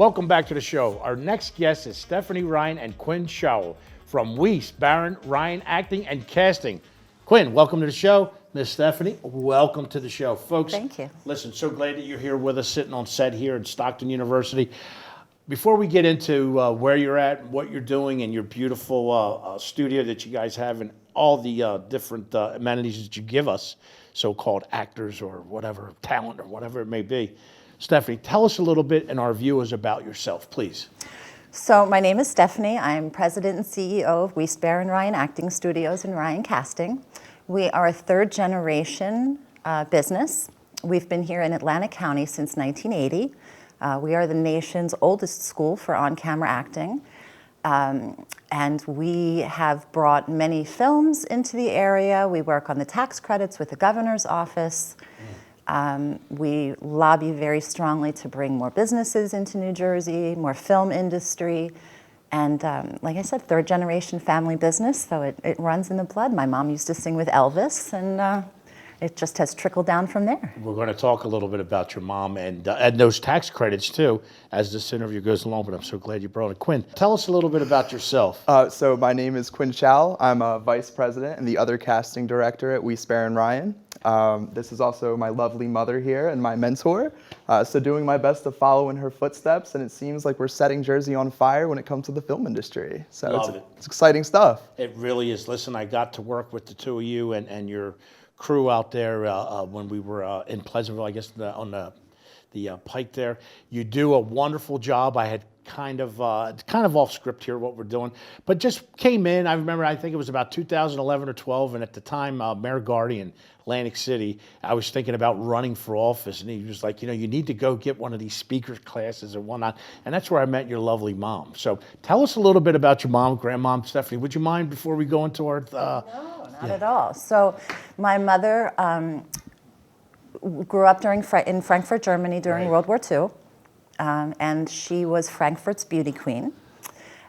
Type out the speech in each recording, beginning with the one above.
Welcome back to the show. Our next guest is Stefanie Ryan and Quinn Showell from Weist-Barron-Ryan Acting and Casting. Quinn, welcome to the show. Miss Stefanie, welcome to the show. Folks, thank you. Listen, so glad that you're here with us, sitting on set here at Stockton University. Before we get into where you're at, what you're doing, and your beautiful studio that you guys have, and all the different amenities that you give us, so-called actors or whatever, talent or whatever it may be, Stefanie, tell us a little bit and our viewers about yourself, please. So my name is Stefanie. I'm president and CEO of Weist-Barron-Ryan Acting Studios and Ryan Casting. We are a third-generation business. We've been here in Atlantic County since 1980. We are the nation's oldest school for on-camera acting. And we have brought many films into the area. We work on the tax credits with the governor's office. We lobby very strongly to bring more businesses into New Jersey, more film industry. And like I said, third generation family business, so it runs in the blood. My mom used to sing with Elvis, and it just has trickled down from there. We're going to talk a little bit about your mom and those tax credits too as this interview goes along, but I'm so glad you brought it. Quinn, tell us a little bit about yourself. So my name is Quinn Showell. I'm a vice president and the other casting director at Weist-Barron-Ryan. This is also my lovely mother here and my mentor. So doing my best to follow in her footsteps, and it seems like we're setting Jersey on fire when it comes to the film industry. So it's exciting stuff. It really is. Listen, I got to work with the two of you and your crew out there when we were in Pleasantville, I guess, on the Pike there. You do a wonderful job. I had kind of off script here what we're doing, but just came in. I remember, I think it was about 2011 or 12, and at the time, Mayor Gardy in Atlantic City, I was thinking about running for office, and he was like, you know, you need to go get one of these speaker classes and whatnot, and that's where I met your lovely mom. So tell us a little bit about your mom, Grandmom Stefanie. Would you mind before we go into our... No, not at all. So my mother grew up in Frankfurt, Germany during World War II. And she was Frankfurt's beauty queen.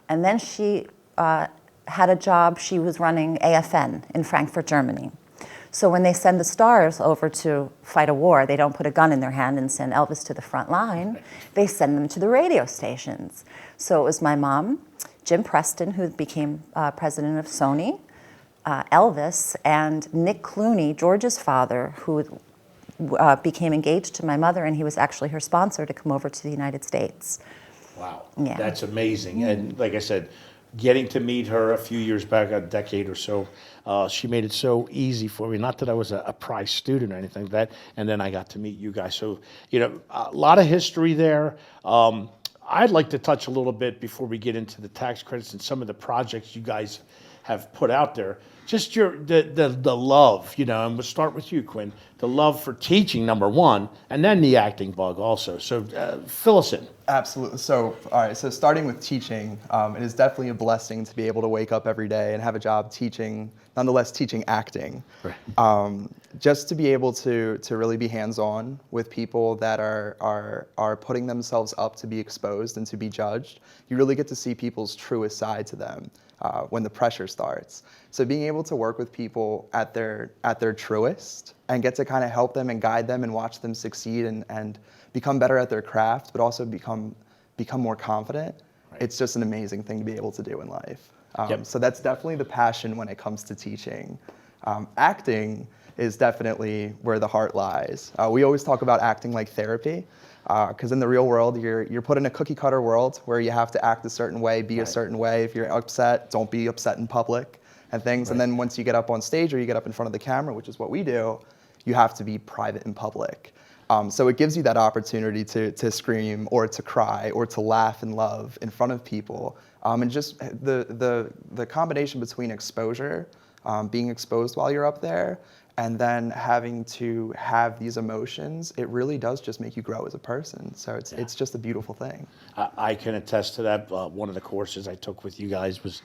And then she had a job, she was running AFN in Frankfurt, Germany. So when they send the stars over to fight a war, they don't put a gun in their hand and send Elvis to the front line. They send them to the radio stations. So it was my mom, Jim Preston, who became president of Sony, Elvis, and Nick Clooney, George's father, who became engaged to my mother, and he was actually her sponsor to come over to the United States. Wow, yeah. That's amazing. And like I said, getting to meet her a few years back, a decade or so, she made it so easy for me. Not that I was a prize student or anything like that, and then I got to meet you guys. So, you know, a lot of history there. I'd like to touch a little bit before we get into the tax credits and some of the projects you guys have put out there. Just the love, you know, and we'll start with you, Quinn. The love for teaching, number one, and then the acting bug also. So fill us in. Absolutely. So, all right, so starting with teaching, it is definitely a blessing to be able to wake up every day and have a job teaching, nonetheless teaching acting. Right. Just to be able to really be hands-on with people that are putting themselves up to be exposed and to be judged. You really get to see people's truest side to them when the pressure starts. So being able to work with people at their truest and get to kind of help them and guide them and watch them succeed and become better at their craft, but also become more confident. Right. It's just an amazing thing to be able to do in life. So that's definitely the passion when it comes to teaching. Acting is definitely where the heart lies. We always talk about acting like therapy, because in the real world, you're put in a cookie cutter world where you have to act a certain way, be a certain way. If you're upset, don't be upset in public and things. Right. And then once you get up on stage or you get up in front of the camera, which is what we do, you have to be private in public. So it gives you that opportunity to scream or to cry or to laugh and love in front of people. And just the combination between exposure, being exposed while you're up there, and then having to have these emotions, it really does just make you grow as a person. So it's just a beautiful thing. I can attest to that. One of the courses I took with you guys was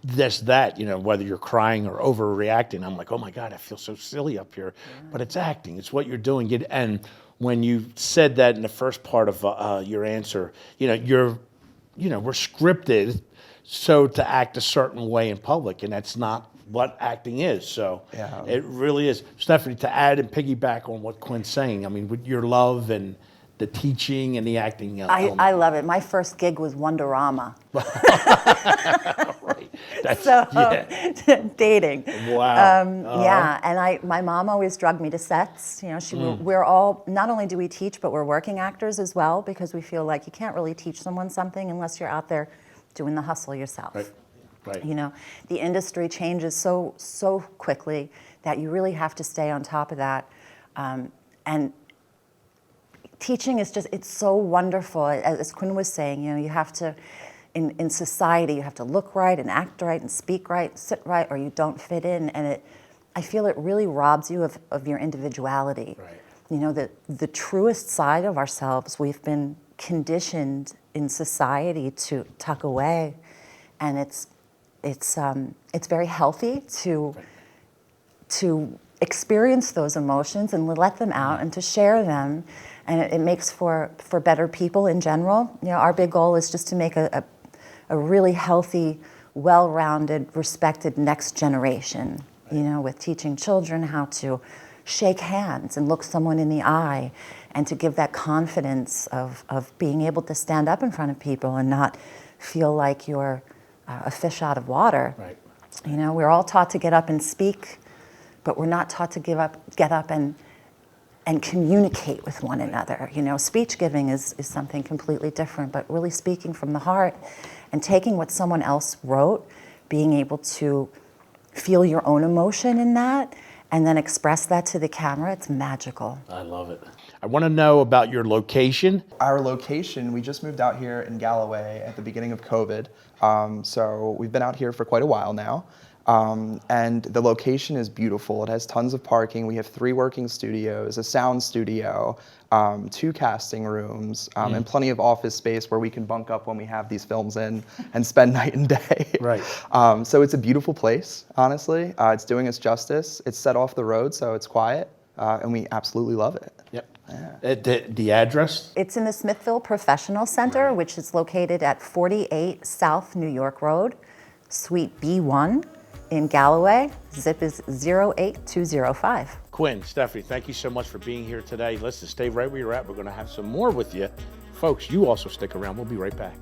that, you know, whether you're crying or overreacting, I'm like, oh my God, I feel so silly up here. Yeah. But it's acting, it's what you're doing. And when you said that in the first part of your answer, you know, we're scripted so to act a certain way in public, and that's not what acting is. So it really is. Stefanie, to add and piggyback on what Quinn's saying, I mean, with your love and the teaching and the acting I love it. My first gig was Wonderama. Right. That's, So, yeah. dating. Wow. Yeah, and my mom always drugged me to sets. You know, we're all, not only do we teach, but we're working actors as well, because we feel like you can't really teach someone something unless you're out there doing the hustle yourself. Right. Right. You know, the industry changes so quickly that you really have to stay on top of that. And teaching is just, it's so wonderful. As Quinn was saying, you know, you have to, in society, you have to look right and act right and speak right, sit right, or you don't fit in. And I feel it really robs you of your individuality. Right. You know, the truest side of ourselves, we've been conditioned in society to tuck away. And it's very healthy to experience those emotions and let them out and to share them. And it makes for better people in general. You know, our big goal is just to make a really healthy, well-rounded, respected next generation, you know, with teaching children how to shake hands and look someone in the eye, and to give that confidence of being able to stand up in front of people and not feel like you're a fish out of water. Right. You know, we're all taught to get up and speak, but we're not taught to get up and communicate with one another. You know, speech giving is something completely different, but really speaking from the heart and taking what someone else wrote, being able to feel your own emotion in that, and then express that to the camera, it's magical. I love it. I want to know about your location. Our location, we just moved out here in Galloway at the beginning of COVID. So we've been out here for quite a while now. And the location is beautiful. It has tons of parking. We have 3 working studios, a sound studio, 2 casting rooms, and plenty of office space where we can bunk up when we have these films in and spend night and day. Right. So it's a beautiful place, honestly. It's doing us justice. It's set off the road, so it's quiet, and we absolutely love it. Yep. The address? It's in the Smithville Professional Center, which is located at 48 South New York Road, Suite B1 in Galloway. Zip is 08205. Quinn, Stefanie, thank you so much for being here today. Listen, stay right where you're at. We're going to have some more with you. Folks, you also stick around. We'll be right back.